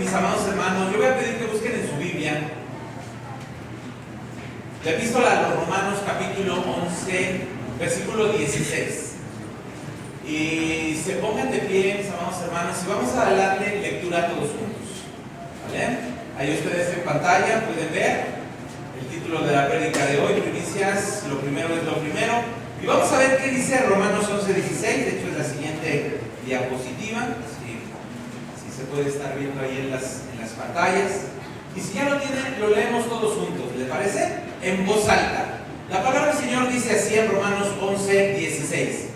mis amados hermanos, yo voy a pedir que busquen en su Biblia la epístola a los Romanos, capítulo 11, versículo 16. Y se pongan de pie, mis amados hermanos, y vamos a darle lectura a todos juntos. ¿Vale? Ahí ustedes en pantalla pueden ver el título de la prédica de hoy, primicias, lo primero es lo primero. Y vamos a ver qué dice Romanos 11, 16, de hecho es la siguiente diapositiva. Si se puede estar viendo ahí en las pantallas. Y si ya lo tienen, lo leemos todos juntos, ¿les parece? En voz alta. La palabra del Señor dice así en Romanos 11, 16.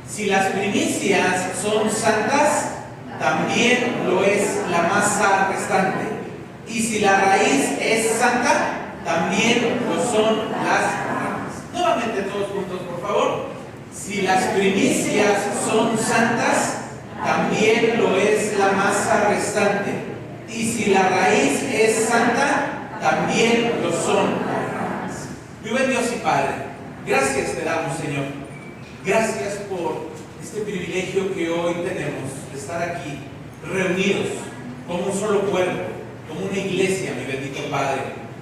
Si las primicias son santas, también lo es la masa restante. Y si la raíz es santa, también lo son las ramas. Nuevamente todos juntos, por favor. Si las primicias son santas, también lo es la masa restante. Y si la raíz es santa, también lo son las ramas. Mi buen Dios y Padre, gracias te damos, Señor. Gracias por este privilegio que hoy tenemos de estar aquí reunidos como un solo cuerpo, como una iglesia, mi bendito Padre,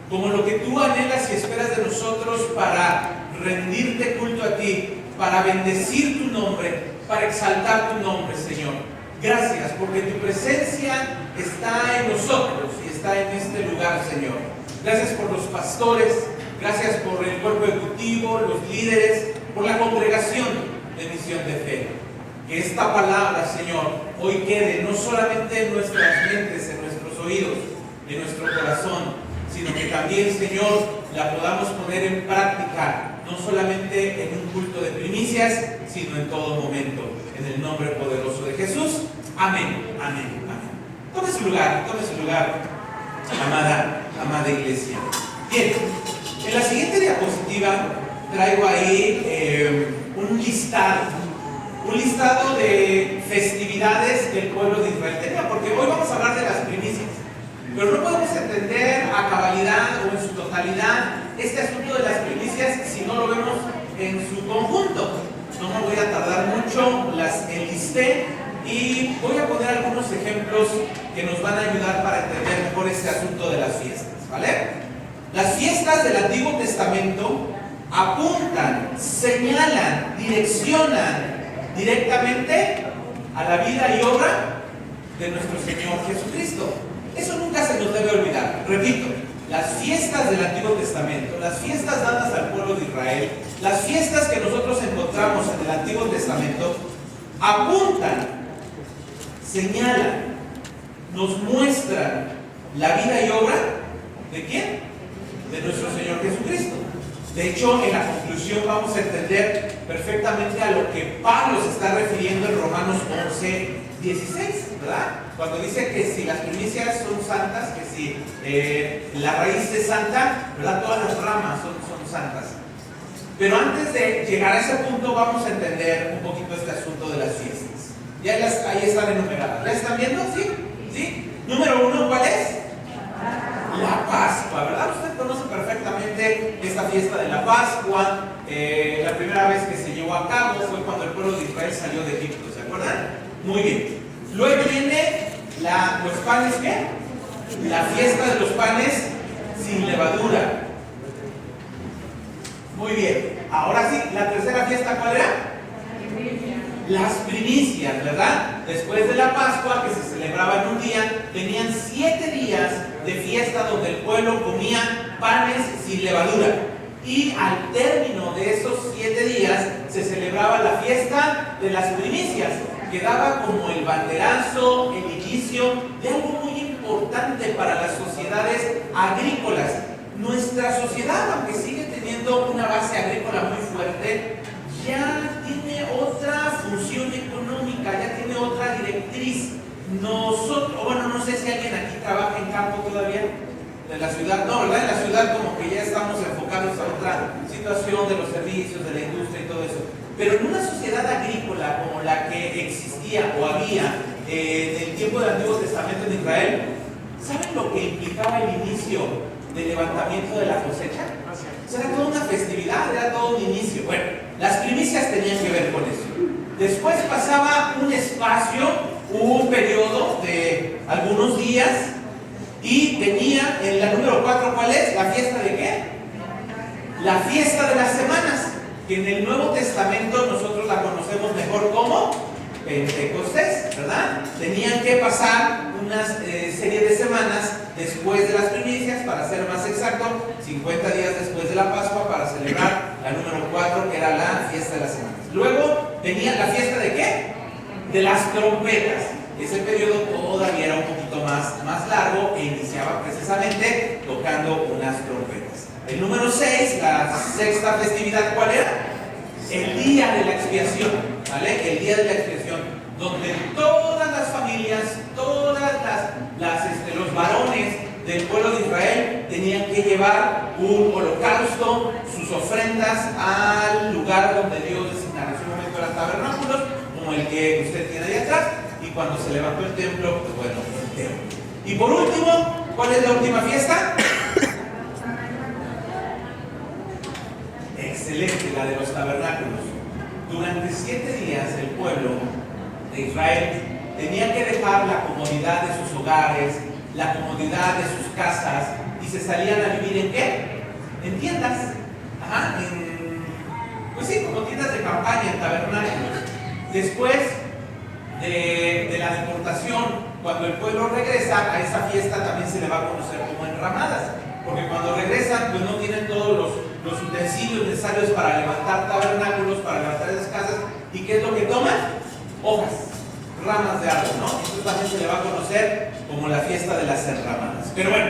como lo que tú anhelas y esperas de nosotros para rendirte culto a ti, para bendecir tu nombre, para exaltar tu nombre, Señor. Gracias porque tu presencia está en nosotros y está en este lugar, Señor. Gracias por los pastores, gracias por el cuerpo ejecutivo, los líderes, por la congregación de Misión de Fe. Que esta palabra, Señor, hoy quede no solamente en nuestras mentes, en nuestros oídos, en nuestro corazón, sino que también, Señor, la podamos poner en práctica, no solamente en un culto de primicias, sino en todo momento. En el nombre poderoso de Jesús. Amén, amén, amén. Tome su lugar, amada iglesia. Bien, en la siguiente diapositiva traigo ahí un listado de festividades del pueblo de Israel. Porque hoy vamos a hablar de las primicias, pero no podemos entender a cabalidad o en su totalidad este asunto de las primicias si no lo vemos en su conjunto. No me voy a tardar mucho, las enlisté y voy a poner algunos ejemplos que nos van a ayudar para entender mejor este asunto de las fiestas, ¿vale? Las fiestas del Antiguo Testamento apuntan, señalan, direccionan directamente a la vida y obra de nuestro Señor Jesucristo. Eso nunca se nos debe olvidar. Repito, las fiestas del Antiguo Testamento, las fiestas dadas al pueblo de Israel, las fiestas que nosotros encontramos en el Antiguo Testamento, apuntan, señalan, nos muestran la vida y obra ¿de quién? De nuestro Señor Jesucristo. De hecho, en la conclusión vamos a entender perfectamente a lo que Pablo se está refiriendo en Romanos 11, 16, ¿verdad? Cuando dice que si las primicias son santas, que si la raíz es santa, ¿verdad? Todas las ramas son santas. Pero antes de llegar a ese punto vamos a entender un poquito este asunto de las fiestas. Ya ahí están enumeradas. ¿Ya están viendo? ¿Sí? ¿Sí? Número 1, ¿cuál es? La Pascua, ¿verdad? Usted conoce perfectamente esta fiesta de la Pascua. La primera vez que se llevó a cabo fue cuando el pueblo de Israel salió de Egipto, ¿se acuerdan? Muy bien. Luego viene los panes, ¿qué? La fiesta de los panes sin levadura. Muy bien. Ahora sí, la tercera fiesta, ¿cuál era? Las primicias, ¿verdad? Después de la Pascua, que se celebraba en un día, tenían 7 días de fiesta donde el pueblo comía panes sin levadura. Y al término de esos 7 días se celebraba la fiesta de las primicias, que daba como el banderazo, el inicio de algo muy importante para las sociedades agrícolas. Nuestra sociedad, aunque sigue teniendo una base agrícola muy fuerte, ya tiene otra función económica, ya tiene otra directriz. Nosotros, bueno, no sé si alguien aquí trabaja en campo todavía, de la ciudad, no, ¿verdad? En la ciudad como que ya estamos enfocados a otra situación de los servicios, de la industria y todo eso. Pero en una sociedad agrícola como la que existía o había en el tiempo del Antiguo Testamento en Israel, ¿saben lo que implicaba el inicio del levantamiento de la cosecha? O sea, era toda una festividad, era todo un inicio. Bueno, las primicias tenían que ver con eso. Después pasaba un espacio un periodo de algunos días y venía en la número 4, ¿cuál es? ¿La fiesta de qué? La fiesta de las semanas, que en el Nuevo Testamento nosotros la conocemos mejor como Pentecostés, ¿verdad? Tenían que pasar una serie de semanas después de las primicias, para ser más exacto, 50 días después de la Pascua, para celebrar la número 4, que era la fiesta de las semanas. Luego venía la fiesta de ¿qué? De las trompetas. Ese periodo todavía era un poquito más largo e iniciaba precisamente tocando unas trompetas. El número 6, la sexta festividad, ¿cuál era? El día de la expiación, ¿vale? El día de la expiación, donde todas las familias, los varones del pueblo de Israel tenían que llevar un holocausto, sus ofrendas al lugar donde Dios designara. En ese momento eran tabernáculos, como el que usted tiene ahí atrás, y cuando se levantó el templo, pues bueno, el templo. Y por último, ¿cuál es la última fiesta? Excelente, la de los tabernáculos. Durante 7 días el pueblo de Israel tenía que dejar la comodidad de sus hogares, la comodidad de sus casas, y se salían a vivir ¿en qué? En tiendas. Ajá, pues sí, como tiendas de campaña, en tabernáculos. Después de la deportación, cuando el pueblo regresa, a esa fiesta también se le va a conocer como enramadas, porque cuando regresan pues no tienen todos los utensilios necesarios para levantar tabernáculos, para levantar esas casas. ¿Y qué es lo que toman? Hojas, ramas de árbol, ¿no? Entonces también se le va a conocer como la fiesta de las enramadas. Pero bueno,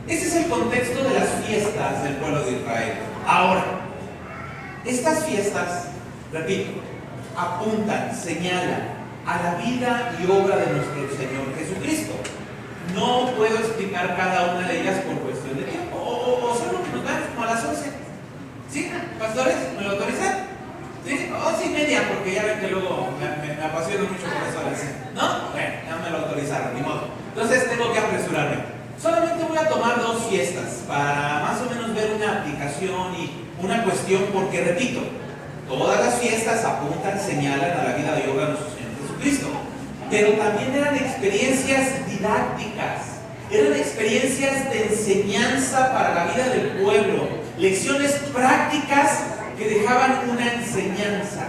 ese es el contexto de las fiestas del pueblo de Israel. Ahora, estas fiestas, repito, apuntan, señalan a la vida y obra de nuestro Señor Jesucristo. No puedo explicar cada una de ellas por cuestión de tiempo, o solo que nos vean como a las 11. ¿Sí? ¿Pastores? ¿Me lo autorizan? ¿Sí? 11:30, porque ya ven que luego me apasiono mucho por eso a las 11. ¿No? Bueno, ya me lo autorizaron, ni modo. Entonces tengo que apresurarme. Solamente voy a tomar 2 fiestas para más o menos ver una aplicación y una cuestión, porque repito, todas las fiestas apuntan, señalan a la vida y obra de nuestro Señor Jesucristo, pero también eran experiencias didácticas, eran experiencias de enseñanza para la vida del pueblo, lecciones prácticas que dejaban una enseñanza.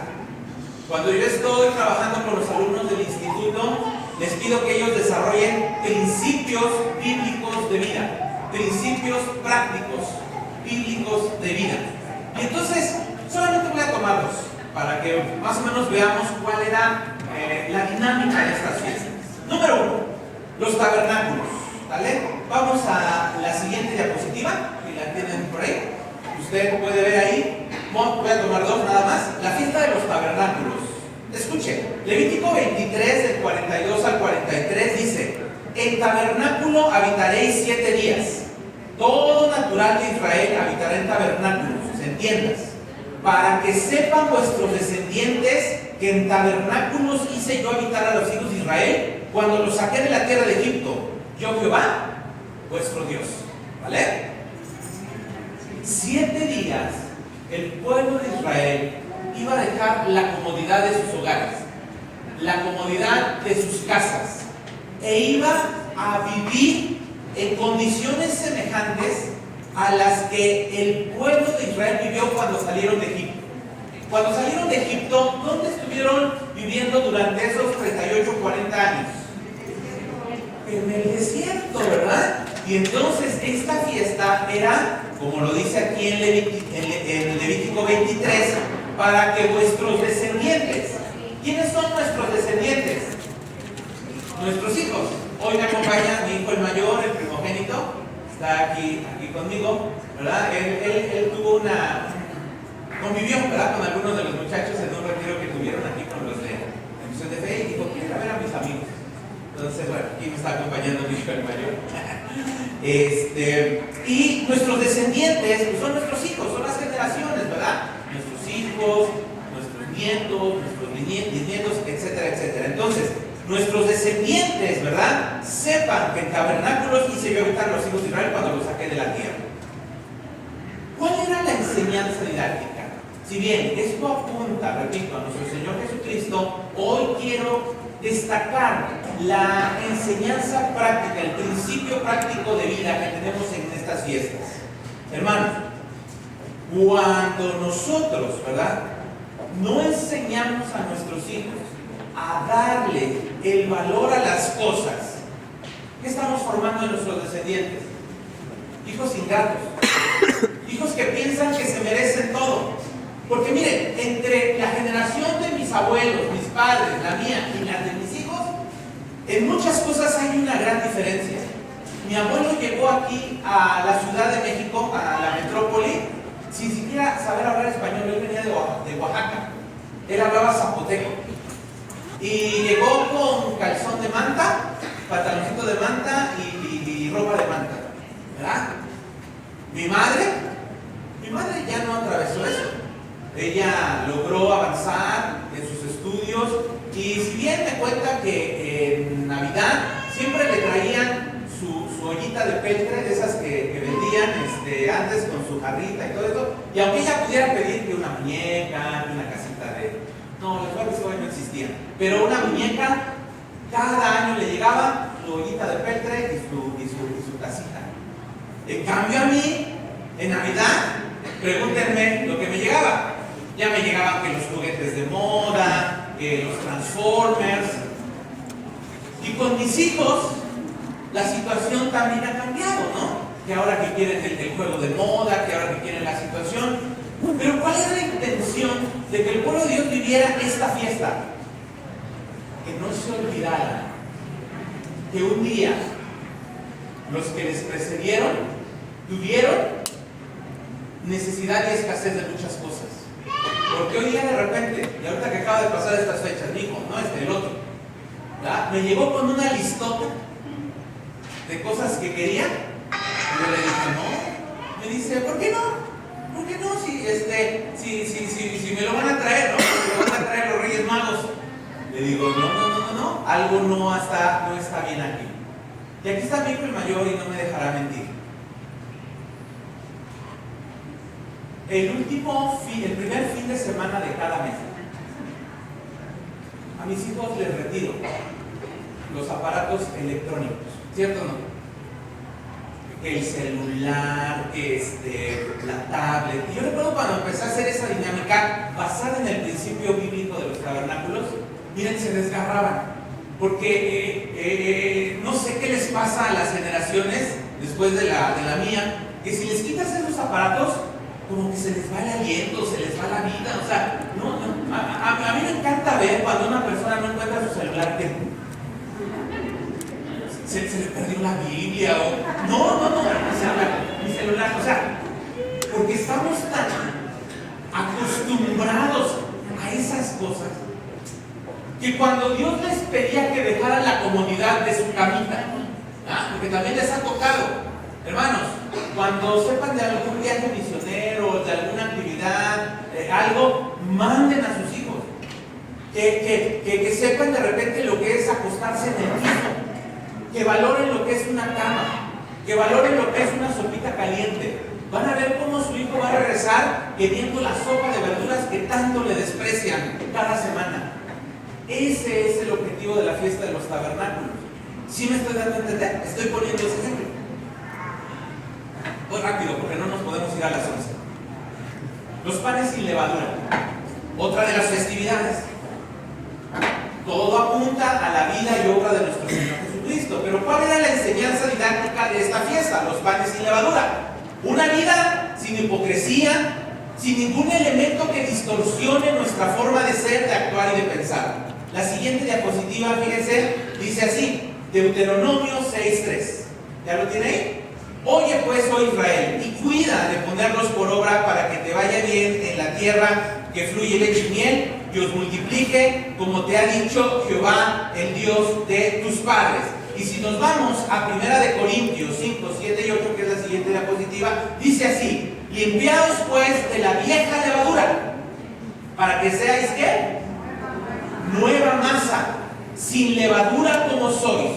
Cuando yo estoy trabajando con los alumnos del instituto, les pido que ellos desarrollen principios bíblicos de vida, principios prácticos bíblicos de vida. Y entonces, solamente voy a tomar 2 para que más o menos veamos cuál era la dinámica de estas fiestas. Número 1, los tabernáculos. ¿Vale? Vamos a la siguiente diapositiva, que la tienen por ahí. Usted puede ver ahí. Voy a tomar 2 nada más. La fiesta de los tabernáculos. Escuche, Levítico 23, del 42 al 43 dice: en tabernáculo habitaréis 7 días. Todo natural de Israel habitará en tabernáculos, en tiendas, para que sepan vuestros descendientes que en tabernáculos hice yo habitar a los hijos de Israel cuando los saqué de la tierra de Egipto. Yo Jehová, vuestro Dios. ¿Vale? 7 días el pueblo de Israel iba a dejar la comodidad de sus hogares, la comodidad de sus casas, e iba a vivir en condiciones semejantes a las que el pueblo de Israel vivió cuando salieron de Egipto. Cuando salieron de Egipto, ¿dónde estuvieron viviendo durante esos 38, 40 años? En el desierto, ¿verdad? Y entonces esta fiesta era, como lo dice aquí en Levítico 23, para que vuestros descendientes. ¿Quiénes son nuestros descendientes? Nuestros hijos. Hoy me acompaña mi hijo el mayor, el primogénito, está aquí conmigo, ¿verdad? Él tuvo convivió, ¿verdad?, con algunos de los muchachos en un retiro que tuvieron aquí con los de la Misión de Fe, y dijo: quiero ir a ver a mis amigos. Entonces, bueno, aquí me está acompañando mi hijo el mayor. Y nuestros descendientes pues son nuestros hijos, son las generaciones, ¿verdad? Nuestros hijos, nuestros nietos, nuestros bisnietos, etcétera, etcétera. Entonces, nuestros descendientes, ¿verdad?, sepan que en tabernáculos hice yo habitar a los hijos de Israel cuando los saqué de la tierra. ¿Cuál era la enseñanza didáctica? Si bien esto apunta, repito, a nuestro Señor Jesucristo, hoy quiero destacar la enseñanza práctica, el principio práctico de vida que tenemos en estas fiestas. Hermanos, cuando nosotros, ¿verdad?, no enseñamos a nuestros hijos a darle el valor a las cosas, ¿qué estamos formando en nuestros descendientes? Hijos ingratos, hijos que piensan que se merecen todo. Porque miren, entre la generación de mis abuelos, mis padres, la mía y la de mis hijos, en muchas cosas hay una gran diferencia. Mi abuelo llegó aquí a la Ciudad de México, a la metrópoli, sin siquiera saber hablar español. Él venía de Oaxaca, él hablaba zapoteco y llegó con calzón de manta, pantaloncito de manta y ropa de manta, ¿verdad? Mi madre ya no atravesó eso. Ella logró avanzar en sus estudios y si bien me cuenta que en Navidad siempre le traían su ollita de peltre, de esas que vendían antes con su jarrita y todo eso, y aunque ella pudiera pedir que una muñeca, una casita de... No, los barrios todavía no existían, pero una muñeca, cada año le llegaba su ollita de peltre y su casita. En cambio a mí, en Navidad, pregúntenme lo que me llegaba. Ya me llegaban que los juguetes de moda, que los Transformers. Y con mis hijos, la situación también ha cambiado, ¿no? Que ahora que quieren el juego de moda, que ahora que quieren la situación. Pero ¿cuál era la intención de que el pueblo de Dios viviera esta fiesta? Que no se olvidara que un día los que les precedieron tuvieron necesidad y escasez de muchas cosas. Porque hoy día de repente, y ahorita que acaba de pasar estas fechas, mi hijo, no el otro, ¿verdad?, me llegó con una listota de cosas que quería, y yo le dije, no. Me dice, ¿por qué no? ¿Por qué no? Si me lo van a traer, ¿no? Me lo van a traer los Reyes Magos. Le digo, no, algo no está bien aquí. Y aquí está mi hijo el mayor y no me dejará mentir. El primer fin de semana de cada mes, a mis hijos les retiro los aparatos electrónicos, ¿cierto o no? Que el celular, la tablet. Y yo recuerdo cuando empecé a hacer esa dinámica basada en el principio bíblico de los tabernáculos, miren, se desgarraban. Porque no sé qué les pasa a las generaciones después de la mía, que si les quitas esos aparatos, como que se les va el aliento, se les va la vida. O sea, a mí me encanta ver cuando una persona no encuentra su celular, que se le perdió la Biblia o... No, mi celular, o sea, porque estamos tan acostumbrados a esas cosas que cuando Dios les pedía que dejaran la comodidad de su camita, porque también les ha tocado, hermanos, cuando sepan de algún viaje misionero, de alguna actividad, algo, manden a sus hijos. Que sepan de repente lo que es acostarse en el piso, que valoren lo que es una cama, que valoren lo que es una sopita caliente. Van a ver cómo su hijo va a regresar queriendo la sopa de verduras que tanto le desprecian cada semana. Ese es el objetivo de la fiesta de los tabernáculos. ¿Sí me estoy dando a entender? Estoy poniendo ese ejemplo. Muy rápido, porque no nos podemos ir a las 11. Los panes sin levadura, otra de las festividades. Todo apunta a la vida y obra de nuestro Señor Jesucristo. Pero ¿cuál era la enseñanza didáctica de esta fiesta? Los panes sin levadura. Una vida sin hipocresía, sin ningún elemento que distorsione nuestra forma de ser, de actuar y de pensar. La siguiente diapositiva, fíjense, dice así, Deuteronomio 6:3. ¿Ya lo tiene ahí? Oye pues, oh Israel, y cuida de ponerlos por obra para que te vaya bien en la tierra que fluye leche y miel, y os multiplique como te ha dicho Jehová, el Dios de tus padres. Y si nos vamos a 1 Corintios 5, 7 y 8, que es la siguiente diapositiva, dice así, limpiaos pues de la vieja levadura, para que seáis ¿qué? Nueva masa, sin levadura como sois,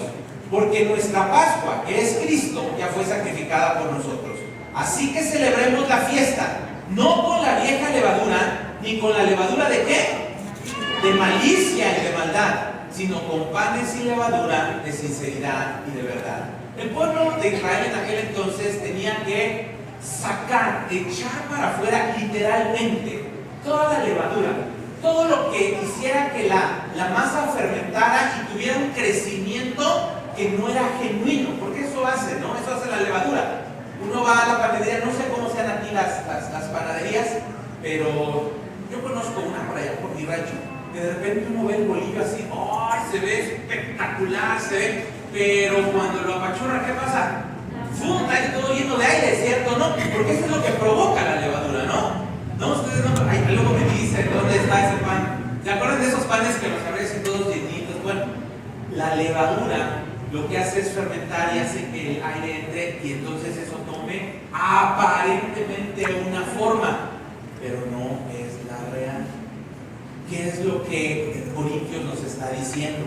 porque nuestra Pascua, que es Cristo, ya fue sacrificada por nosotros. Así que celebremos la fiesta, no con la vieja levadura, ni con la levadura de ¿qué? De malicia y de maldad, sino con panes sin levadura, de sinceridad y de verdad. El pueblo de Israel en aquel entonces tenía que sacar, echar para afuera literalmente toda la levadura, todo lo que hiciera que la masa fermentara y tuviera un crecimiento que no era genuino, porque eso hace, ¿no? Eso hace la levadura. Uno va a la panadería, no sé cómo sean aquí las panaderías, pero yo conozco una por allá por mi rancho, que de repente uno ve el bolillo así, ¡ay! Se ve espectacular, se ve, pero cuando lo apachurra, ¿qué pasa? ¡Fum! Está ahí todo lleno de aire, ¿cierto? ¿No? Porque eso es lo que provoca la levadura, ¿no? No, ustedes no, ay, luego me dicen, ¿dónde está ese pan? ¿Se acuerdan de esos panes que los aparecen todos llenitos? Bueno, la levadura lo que hace es fermentar y hace que el aire entre y entonces eso tome aparentemente una forma, pero no es la real. ¿Qué es lo que Corintios nos está diciendo?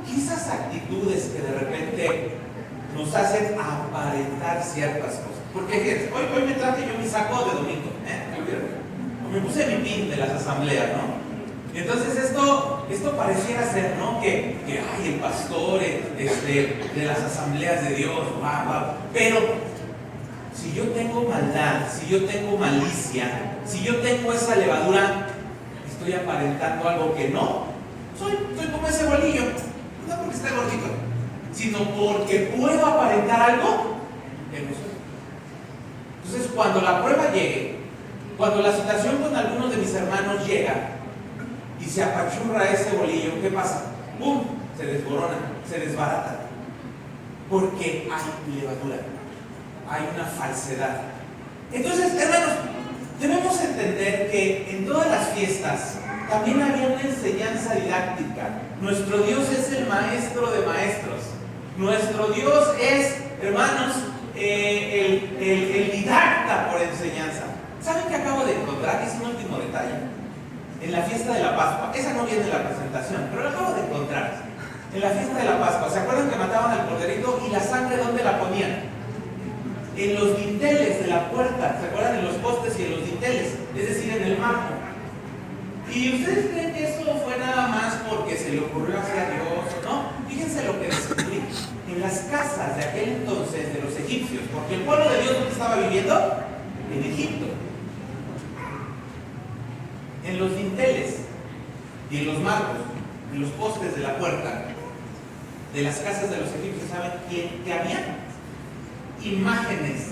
Que esas actitudes que de repente nos hacen aparentar ciertas cosas. Porque hoy me traje yo mi saco de domingo, me puse mi pin de las asambleas, ¿no? Entonces esto pareciera ser, ¿no? Que ay, el pastor de las asambleas de Dios, wow. Pero si yo tengo maldad, si yo tengo malicia, si yo tengo esa levadura, estoy aparentando algo que no. Soy como ese bolillo, no porque está gordito, sino porque puedo aparentar algo que no soy. Entonces cuando la prueba llegue, cuando la situación con algunos de mis hermanos llega y se apachurra ese bolillo, ¿qué pasa? ¡Pum! Se desborona, se desbarata. Porque hay levadura, hay una falsedad. Entonces, hermanos, debemos entender que en todas las fiestas también había una enseñanza didáctica. Nuestro Dios es el maestro de maestros. Nuestro Dios es, hermanos, el didacta por enseñanza. ¿Saben qué acabo de encontrar? Es un último detalle. En la fiesta de la Pascua, esa no viene en la presentación, pero lo acabo de encontrar. En la fiesta de la Pascua, ¿se acuerdan que mataban al corderito y la sangre dónde la ponían? En los dinteles de la puerta, ¿se acuerdan? En los postes y en los dinteles, es decir, en el marco. ¿Y ustedes creen que eso fue nada más porque se le ocurrió hacia Dios o no? Fíjense lo que descubrí. En las casas de aquel entonces de los egipcios, porque el pueblo de Dios, ¿dónde estaba viviendo? En Egipto. En los dinteles y en los marcos, en los postes de la puerta de las casas de los egipcios, ¿saben qué había? Imágenes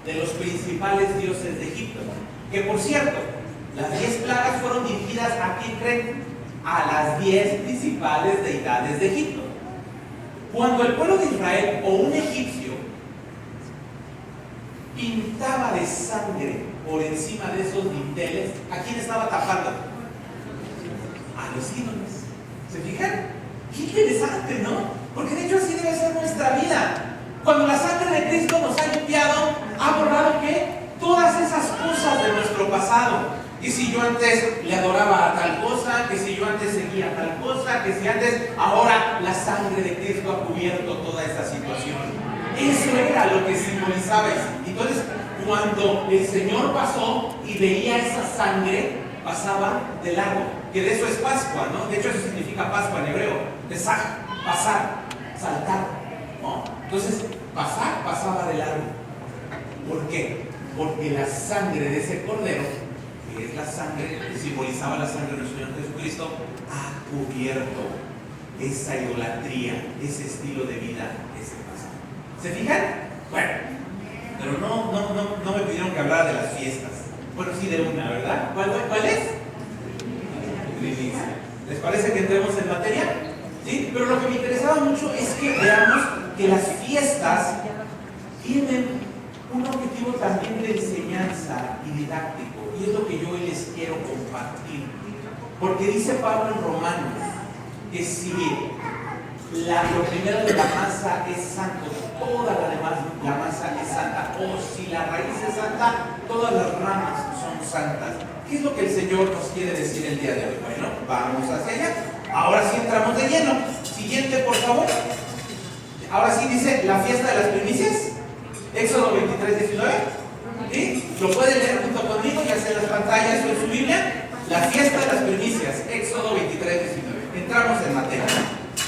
de los principales dioses de Egipto. Que por cierto, las 10 plagas fueron dirigidas ¿a quién creen? A las 10 principales deidades de Egipto. Cuando el pueblo de Israel o un egipcio pintaba de sangre por encima de esos dinteles, ¿a quién estaba tapando? A los ídolos. ¿Se fijan? Qué interesante, ¿no? Porque de hecho así debe ser nuestra vida. Cuando la sangre de Cristo nos ha limpiado, ha borrado ¿qué? Todas esas cosas de nuestro pasado. Que si yo antes le adoraba a tal cosa, que si yo antes seguía a tal cosa, que si antes, ahora la sangre de Cristo ha cubierto toda esta situación. Eso era lo que simbolizaba eso. Entonces, cuando el Señor pasó y veía esa sangre, pasaba de largo. Que de eso es Pascua, ¿no? De hecho, eso significa Pascua en hebreo. Pesaj, pasar, saltar, ¿no? Entonces, pasaba de largo. ¿Por qué? Porque la sangre de ese cordero, que es la sangre, que simbolizaba la sangre de nuestro Señor Jesucristo, ha cubierto esa idolatría, ese estilo de vida, ese pasado. ¿Se fijan? Bueno, pero no me pidieron que hablara de las fiestas. Bueno, sí de una, ¿verdad? ¿Cuál es? Primicia. ¿Les parece que entremos en materia? ¿Sí? Pero lo que me interesaba mucho es que veamos que las fiestas tienen un objetivo también de enseñanza y didáctico, y es lo que yo hoy les quiero compartir. Porque dice Pablo en Romanos que si lo primero de la masa es santo, toda la masa es santa, o si la raíz es santa, todas las ramas son santas. ¿Qué es lo que el Señor nos quiere decir el día de hoy? Bueno, vamos hacia allá. Ahora sí entramos de lleno. Siguiente, por favor. Ahora sí dice la fiesta de las primicias. Éxodo 23, 19. ¿Sí? Lo pueden leer junto conmigo, ya sea en las pantallas o en su Biblia. La fiesta de las primicias. Éxodo 23, 19. Entramos en materia.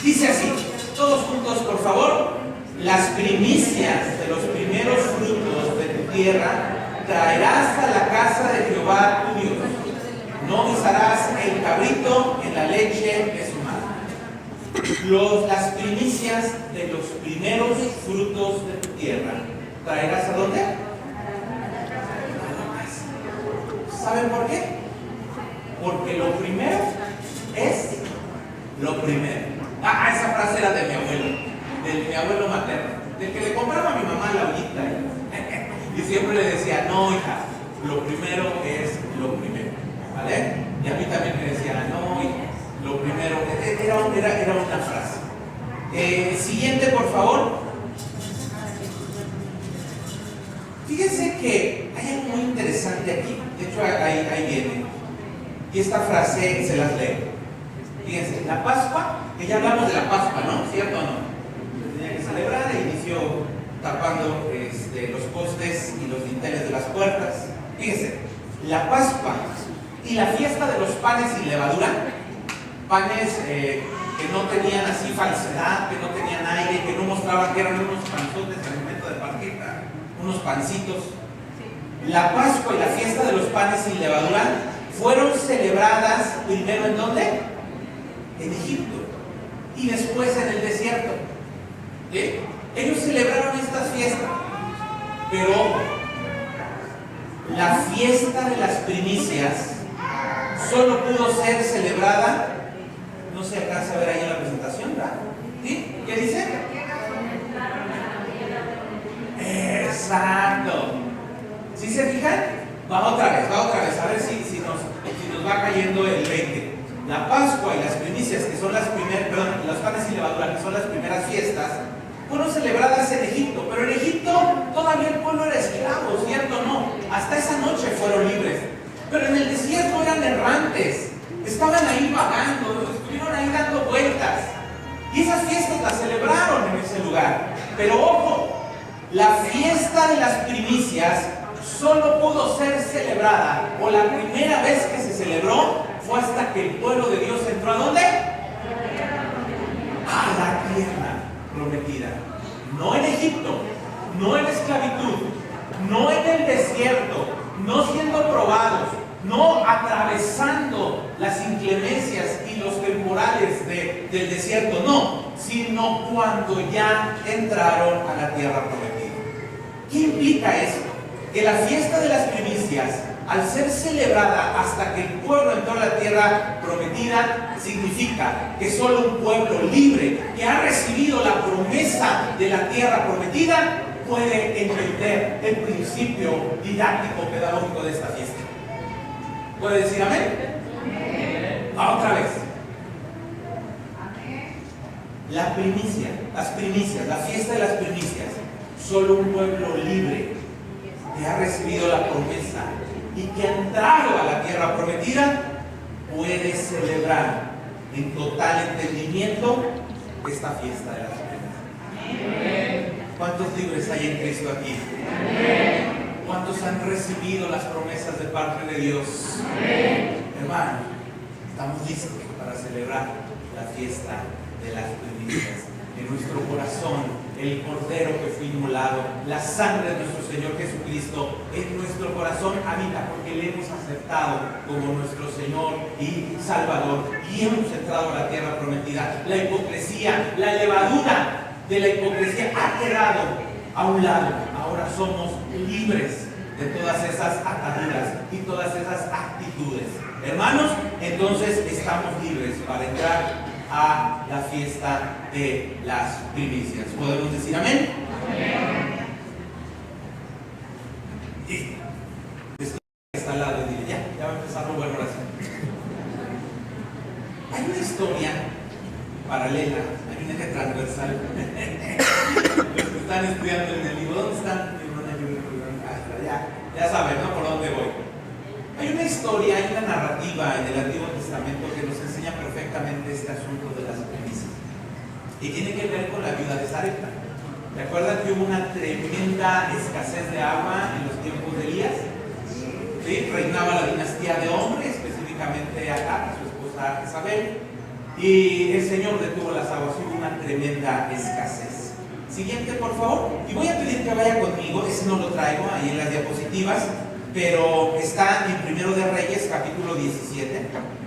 Dice así, todos juntos por favor: las primicias de los primeros frutos de tu tierra traerás a la casa de Jehová tu Dios. No guisarás el cabrito en la leche de su madre. Las primicias de los primeros frutos de tu tierra traerás ¿a dónde? A la casa. ¿Saben por qué? Porque lo primero es lo primero. Esa frase era de mi abuelo materno, del que le compraba a mi mamá la ollita. Y siempre le decía: no, hija, lo primero es lo primero, ¿vale? Y a mí también me decía: no, hija, lo primero. Era una frase. Siguiente, por favor. Fíjense que hay algo muy interesante aquí. De hecho, ahí viene. Y esta frase se las leo. Fíjense, la Pascua, que ya hablamos de la Pascua, ¿no? ¿Cierto o no? Se tenía que celebrar e inició tapando los postes y los dinteles de las puertas. Fíjense, la Pascua y la fiesta de los panes sin levadura, panes que no tenían así falsedad, que no tenían aire, que no mostraban que eran unos panzotes al momento de partir, unos pancitos. La Pascua y la fiesta de los panes sin levadura fueron celebradas primero ¿en dónde? En Egipto y después en el desierto. ¿Sí? Ellos celebraron estas fiestas, pero la fiesta de las primicias solo pudo ser celebrada, no se alcanza a ver ahí en la presentación, ¿verdad? ¿Sí? ¿Qué dice? Exacto. ¿Sí se fijan? Va otra vez, a ver si nos va cayendo el 20. La Pascua y las primicias, que son las primeras, los panes sin levadura, que son las primeras fiestas, fueron celebradas en Egipto, pero en Egipto todavía el pueblo era esclavo, ¿cierto o no? Hasta esa noche fueron libres, pero en el desierto eran errantes, estaban ahí vagando, estuvieron ahí dando vueltas, y esas fiestas las celebraron en ese lugar. Pero ojo, la fiesta de las primicias solo pudo ser celebrada, o la primera vez que se celebró fue hasta que el pueblo de Dios entró ¿a dónde? A la tierra prometida. No en Egipto, no en esclavitud, no en el desierto, no siendo probados, no atravesando las inclemencias y los temporales del desierto, no, sino cuando ya entraron a la tierra prometida. ¿Qué implica esto? Que la fiesta de las primicias, al ser celebrada hasta que el pueblo entró a la tierra prometida, significa que solo un pueblo libre que ha recibido la promesa de la tierra prometida puede entender el principio didáctico pedagógico de esta fiesta. ¿Puede decir amén? Otra vez. La primicia, las primicias, la fiesta de las primicias, solo un pueblo libre que ha recibido la promesa y que ha entrado a la tierra prometida puede celebrar en total entendimiento esta fiesta de las primicias. ¿Cuántos libres hay en Cristo aquí? ¿Cuántos han recibido las promesas de parte de Dios? Hermano, estamos listos para celebrar la fiesta de las primicias. En nuestro corazón, el cordero que fue inmolado, la sangre de nuestro Señor Jesucristo, en nuestro corazón habita porque le hemos aceptado como nuestro Señor y Salvador y hemos entrado a la tierra prometida. La hipocresía, la levadura de la hipocresía ha quedado a un lado. Ahora somos libres de todas esas ataduras y todas esas actitudes. Hermanos, entonces estamos libres para entrar a la fiesta de las primicias. ¿Podemos decir amén? Amén. Y está al lado y dile, ya va a empezar una buena oración. Hay una historia paralela, hay un eje transversal. Los que están estudiando en el libro, ¿dónde están? Ya saben, ¿no? Por dónde voy. Hay una historia, hay una narrativa en el Antiguo Testamento que nos enseña perfectamente este asunto de las primicias y tiene que ver con la viuda de Sarepta. ¿Recuerdan que hubo una tremenda escasez de agua en los tiempos de Elías? ¿Sí? Reinaba la dinastía de hombres, específicamente Acab, su esposa Jezabel, y el Señor detuvo las aguas, hubo una tremenda escasez. Siguiente, por favor. Y voy a pedir que vaya conmigo, ese no lo traigo ahí en las diapositivas, pero está en Primero de Reyes, capítulo 17.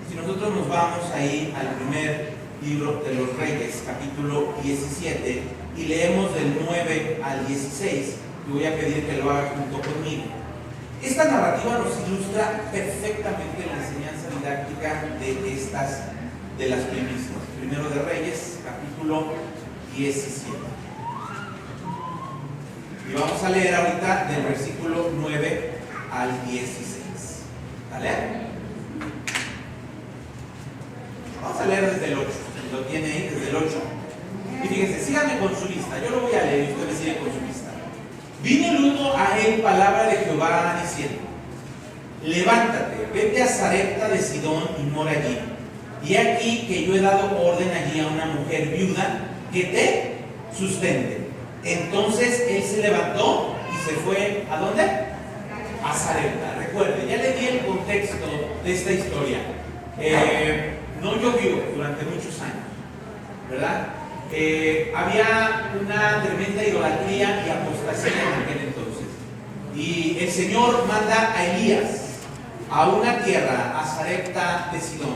Si nosotros nos vamos ahí al primer libro de los Reyes, capítulo 17, y leemos del 9 al 16, y voy a pedir que lo haga junto conmigo. Esta narrativa nos ilustra perfectamente la enseñanza didáctica de las primicias. Primero de Reyes, capítulo 17. Y vamos a leer ahorita del versículo 9 al 16. ¿Vale? Vamos a leer desde el 8. Lo tiene ahí desde el 8. Y fíjense, síganme con su lista. Yo lo voy a leer y usted me sigue con su lista. Vino luego a él palabra de Jehová diciendo: levántate, vete a Sarepta de Sidón y mora allí. Y aquí que yo he dado orden allí a una mujer viuda que te sustente. Entonces él se levantó y se fue, ¿a dónde? A Sarepta. Recuerde, ya le di el contexto de esta historia. No llovió durante muchos años, ¿verdad? Había una tremenda idolatría y apostasía en aquel entonces. Y el Señor manda a Elías a una tierra, a Sarepta de Sidón,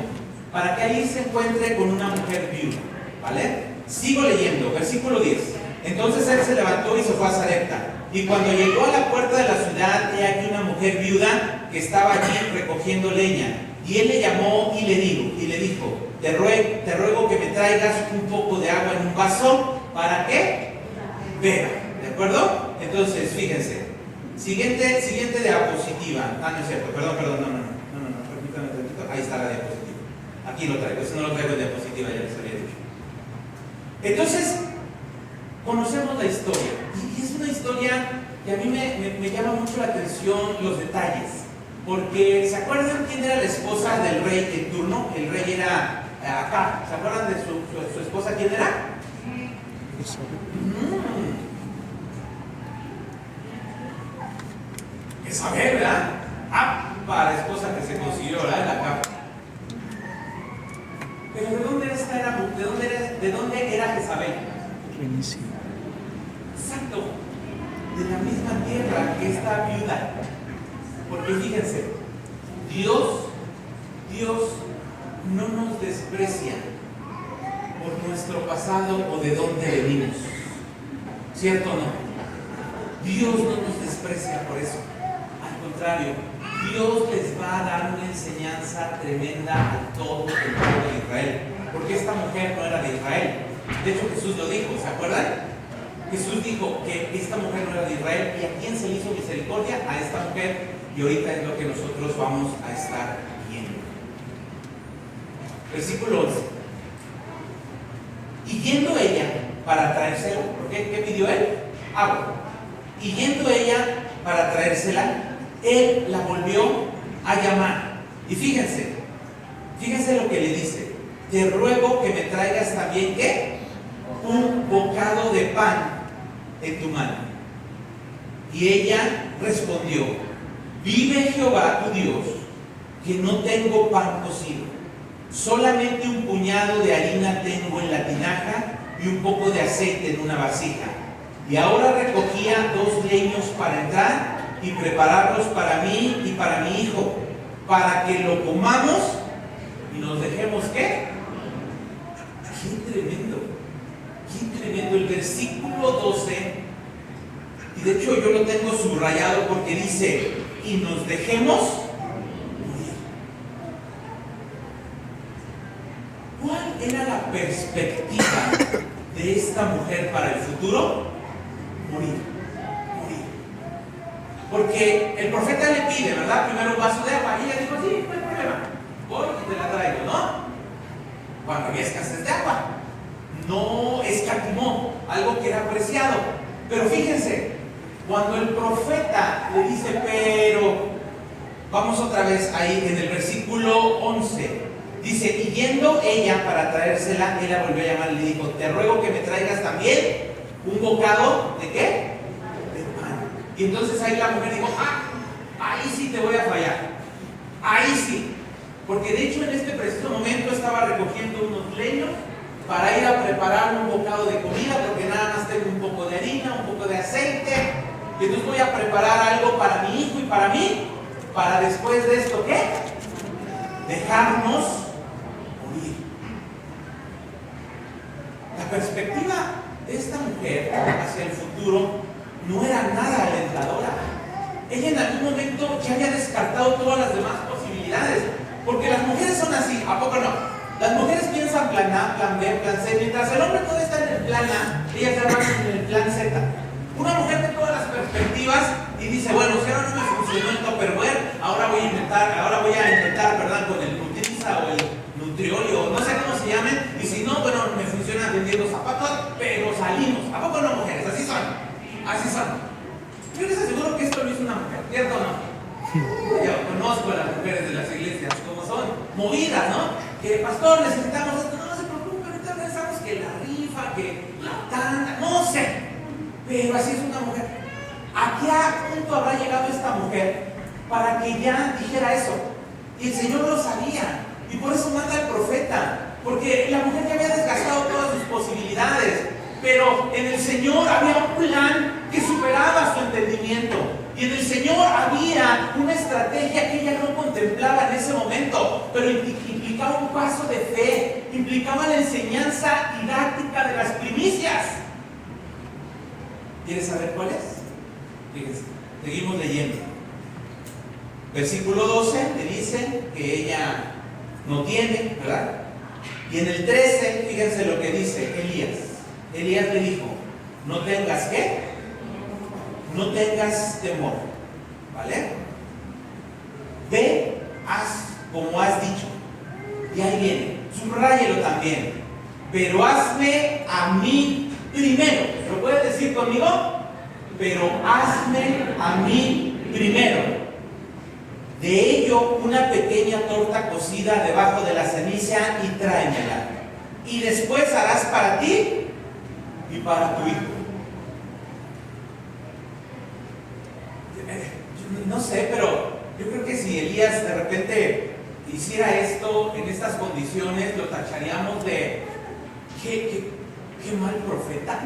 para que ahí se encuentre con una mujer viuda, ¿vale? Sigo leyendo, versículo 10. Entonces él se levantó y se fue a Sarepta. Y cuando llegó a la puerta de la ciudad, he aquí una mujer viuda que estaba allí recogiendo leña. Y él le llamó y le dijo: te ruego que me traigas un poco de agua en un vaso, ¿para qué? Beba, ¿de acuerdo? Entonces, fíjense, siguiente diapositiva. No es cierto, perdón, no, permítame un poquito. Ahí está la diapositiva. Aquí lo traigo, eso no lo traigo en diapositiva, ya les había dicho. Entonces, conocemos la historia, y es una historia que a mí me llama mucho la atención los detalles, porque ¿se acuerdan quién era la esposa del rey en turno? El rey era acá. ¿Se acuerdan de su esposa quién era? Jezabel, ¿verdad? Para la esposa que se consiguió, ¿verdad? La capa. Pero ¿de dónde era Jezabel? Exacto, de la misma tierra que esta viuda. Porque fíjense, Dios no nos desprecia por nuestro pasado o de dónde venimos. ¿Cierto o no? Dios no nos desprecia por eso. Al contrario, Dios les va a dar una enseñanza tremenda a todo el pueblo de Israel. Porque esta mujer no era de Israel. De hecho, Jesús lo dijo, ¿se acuerdan? Jesús dijo que esta mujer no era de Israel. ¿Y a quién se le hizo misericordia? A esta mujer. Y ahorita es lo que nosotros vamos a estar viendo. Versículo 11. Y yendo ella para traérsela, ¿por qué? ¿Qué pidió él? Agua. Y yendo ella para traérsela, él la volvió a llamar. Y fíjense lo que le dice: te ruego que me traigas también, ¿qué? Un bocado de pan en tu mano. Y ella respondió: vive Jehová tu Dios, que no tengo pan cocido, solamente un puñado de harina tengo en la tinaja y un poco de aceite en una vasija. Y ahora recogía 2 leños para entrar y prepararlos para mí y para mi hijo, para que lo comamos y nos dejemos, ¿qué? ¡Qué tremendo! ¡Qué tremendo! El versículo 12, y de hecho yo lo tengo subrayado porque dice: y nos dejemos morir. ¿Cuál era la perspectiva de esta mujer para el futuro? Morir. Porque el profeta le pide, ¿verdad? Primero un vaso de agua. Y ella dijo: sí, no hay problema, voy y te la traigo, ¿no? Cuando había escasez de agua, no escatimó algo que era preciado. Pero fíjense, cuando el profeta le dice, pero, vamos otra vez ahí en el versículo 11, dice: y yendo ella para traérsela, él la volvió a llamar y le dijo: te ruego que me traigas también un bocado de ¿qué? De pan. Y entonces ahí la mujer dijo: ahí sí te voy a fallar, ahí sí. Porque de hecho en este preciso momento estaba recogiendo unos leños para ir a preparar un bocado de comida, porque nada más tengo un poco de harina, un poco de aceite, y entonces voy a preparar algo para mi hijo y para mí, para después de esto, ¿qué? Dejarnos morir. La perspectiva de esta mujer hacia el futuro no era nada alentadora. Ella en algún momento ya había descartado todas las demás posibilidades, porque las mujeres son así, ¿a poco no? Las mujeres piensan plan A, plan B, plan C, mientras el hombre todo está en el plan A, ellas ya van en el plan Z. Una mujer de todas las perspectivas y dice, bueno, si ahora no me funcionó el Tupperware, ahora voy a intentar, ¿verdad? Con el Nutriza o el Nutriolio, no sé cómo se llamen, y si no, bueno, me funciona vendiendo zapatos, pero salimos. ¿A poco no, mujeres? Así son. Así son. Yo les aseguro que esto lo hizo una mujer, ¿cierto o no? Yo conozco a las mujeres de las iglesias, como son movidas, ¿no? Que pastor, necesitamos esto, no se preocupe, ahorita pensamos que la rifa, que la tanda, no sé, pero así es una mujer. ¿A qué punto habrá llegado esta mujer para que ya dijera eso? Y el Señor lo sabía, y por eso manda al profeta, porque la mujer ya había desgastado todas sus posibilidades, pero en el Señor había un plan que superaba su entendimiento. Y en el Señor había una estrategia que ella no contemplaba en ese momento, pero implicaba un paso de fe, implicaba la enseñanza didáctica de las primicias. ¿Quieres saber cuál es? Fíjense, seguimos leyendo. Versículo 12 le dice que ella no tiene, ¿verdad? Y en el 13, fíjense lo que dice Elías. Elías le dijo, no tengas ¿qué? No tengas temor, ¿vale? Ve, haz como has dicho. Y ahí viene, subráyelo también. Pero hazme a mí primero. ¿Lo puedes decir conmigo? Pero hazme a mí primero. De ello, una pequeña torta cocida debajo de la ceniza y tráemela. Y después harás para ti y para tu hijo. No sé, pero yo creo que si Elías de repente hiciera esto en estas condiciones, lo tacharíamos de qué mal profeta.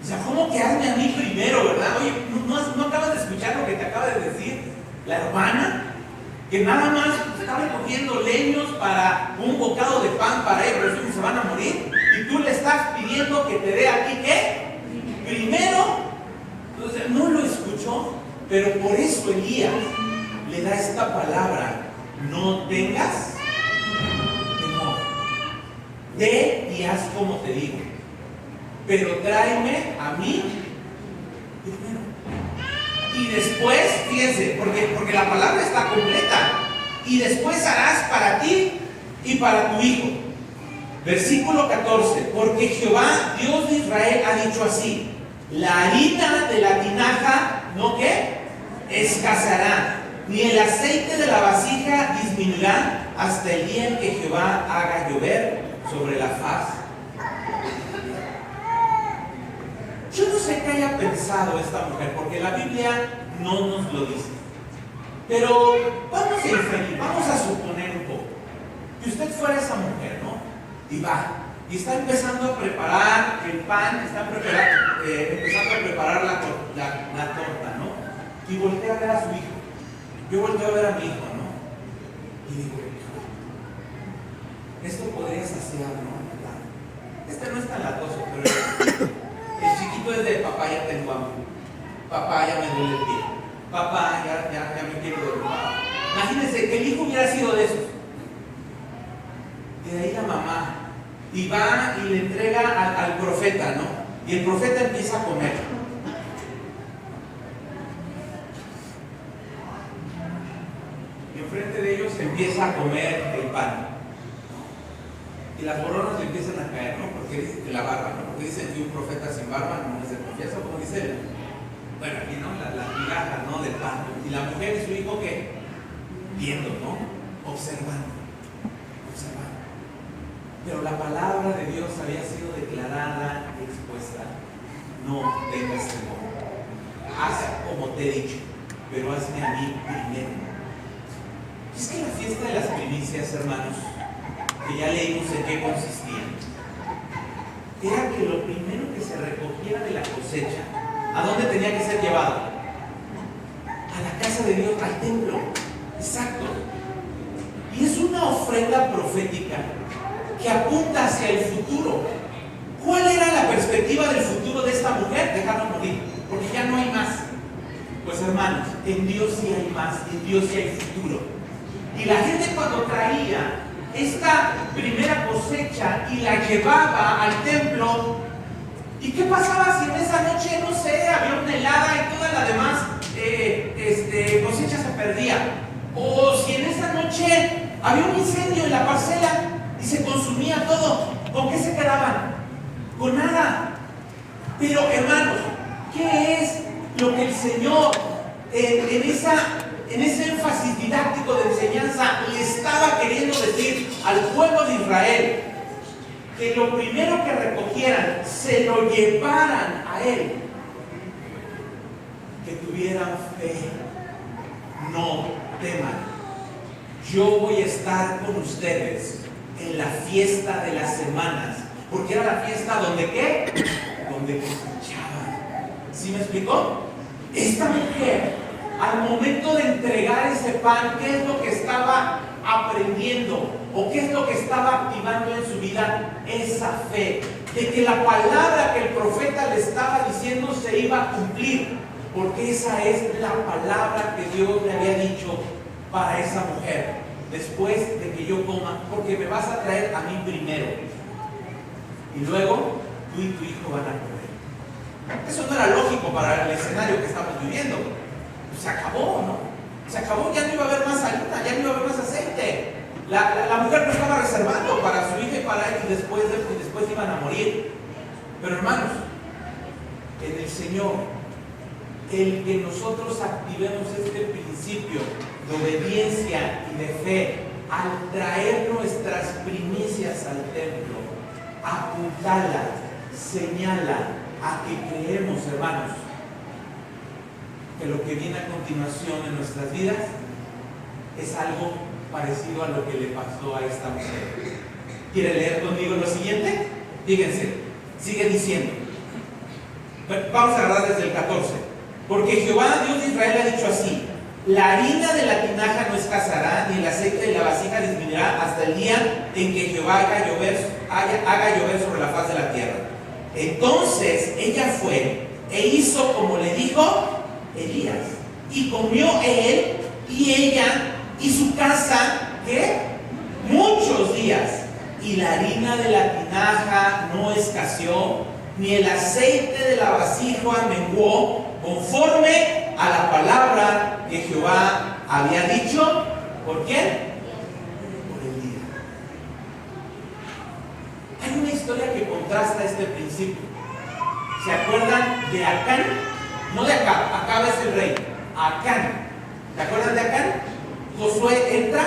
O sea, ¿cómo que hazme a mí primero, verdad? Oye, ¿no acabas de escuchar lo que te acaba de decir la hermana? Que nada más está recogiendo leños para un bocado de pan para ellos, pero se van a morir. Y tú le estás pidiendo que te dé aquí ¿qué? Primero. Entonces, no lo escuchó. Pero por eso Elías le da esta palabra, no tengas temor. Ve y haz como te digo. Pero tráeme a mí primero. Y después, fíjense, porque la palabra está completa. Y después harás para ti y para tu hijo. Versículo 14. Porque Jehová, Dios de Israel, ha dicho así: la harina de la tinaja, ¿no qué? Escaseará, ni el aceite de la vasija disminuirá hasta el día en que Jehová haga llover sobre la faz. Yo no sé qué haya pensado esta mujer, porque la Biblia no nos lo dice. Pero vamos a inferir, vamos a suponer un poco que usted fuera esa mujer, ¿no? Y va, y está empezando a preparar el pan, está empezando a preparar la torta, ¿no? Y voltea a ver a su hijo. Yo volteo a ver a mi hijo, ¿no? Y digo, esto podría saciar, ¿no? Este no es tan latoso, pero el chiquito es de papá, ya tengo hambre. Papá, ya me duele el pie. Papá, ya me quiero dormir. Imagínense que el hijo hubiera sido de esos. Y de ahí la mamá. Y va y le entrega al profeta, ¿no? Y el profeta empieza a comer. Enfrente de ellos empieza a comer el pan. Y las boronas le empiezan a caer, ¿no? Porque dice la barba, ¿no? Porque dicen que un profeta sin barba no es de confianza, como dice bueno, aquí, ¿no? Las migajas, ¿no? Del pan. Y la mujer y su hijo, ¿qué? Viendo, ¿no? Observando. Pero la palabra de Dios había sido declarada y expuesta. No tengas temor. Haz como te he dicho, pero hazme a mí primero. Es que la fiesta de las primicias, hermanos, que ya leímos en qué consistía, era que lo primero que se recogiera de la cosecha, ¿a dónde tenía que ser llevado? A la casa de Dios, al templo. Exacto. Y es una ofrenda profética que apunta hacia el futuro. ¿Cuál era la perspectiva del futuro de esta mujer? Dejarla morir, porque ya no hay más. Pues hermanos, en Dios sí hay más, en Dios sí hay futuro. Y la gente cuando traía esta primera cosecha y la llevaba al templo, ¿y qué pasaba si en esa noche, no sé, había una helada y toda la demás cosecha se perdía? O si en esa noche había un incendio en la parcela y se consumía todo, ¿con qué se quedaban? Con nada. Pero hermanos, ¿qué es lo que el Señor en ese énfasis didáctico de enseñanza le estaba queriendo decir al pueblo de Israel? Que lo primero que recogieran se lo llevaran a Él, que tuvieran fe. No teman, yo voy a estar con ustedes en la fiesta de las semanas, porque era la fiesta donde ¿qué? Donde cosechaban. ¿Sí me explicó? Esta mujer, al momento de entregar ese pan, ¿qué es lo que estaba aprendiendo? ¿O qué es lo que estaba activando en su vida? Esa fe, de que la palabra que el profeta le estaba diciendo se iba a cumplir, porque esa es la palabra que Dios le había dicho para esa mujer. Después de que yo coma, porque me vas a traer a mí primero, y luego tú y tu hijo van a comer. Eso no era lógico para el escenario que estamos viviendo. Se acabó, ¿no? Se acabó, ya no iba a haber más harina, ya no iba a haber más aceite. La mujer no estaba reservando para su hija y para él, y después iban a morir. Pero hermanos, en el Señor, el que nosotros activemos este principio de obediencia y de fe al traer nuestras primicias al templo, apuntala, señala a que creemos, hermanos, que lo que viene a continuación en nuestras vidas es algo parecido a lo que le pasó a esta mujer. ¿Quiere leer conmigo lo siguiente? Fíjense, sigue diciendo. Vamos a agarrar desde el 14. Porque Jehová, Dios de Israel, ha dicho así: la harina de la tinaja no escaseará, ni el aceite de la vasija disminuirá hasta el día en que Jehová haga llover sobre la faz de la tierra. Entonces ella fue e hizo como le dijo Elías, y comió él y ella y su casa, ¿qué? Muchos días, y la harina de la tinaja no escaseó, ni el aceite de la vasija menguó, conforme a la palabra que Jehová había dicho. ¿Por quién? Por Elías. Hay una historia que contrasta este principio. ¿Se acuerdan de Acán? No de Acab, Acab es el rey. Acán. ¿Se acuerdan de Acán? Josué entra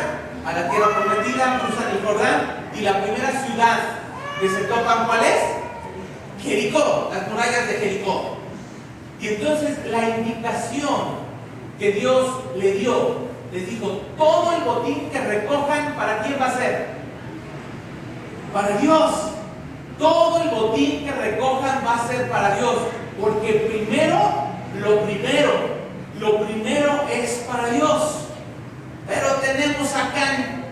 a la tierra prometida, cruzan el Jordán, y la primera ciudad que se topan, ¿cuál es? Jericó, las murallas de Jericó. Y entonces la indicación que Dios le dio, les dijo: todo el botín que recojan, ¿para quién va a ser? Para Dios. Todo el botín que recojan va a ser para Dios, porque lo primero es para Dios. Pero tenemos a Acán,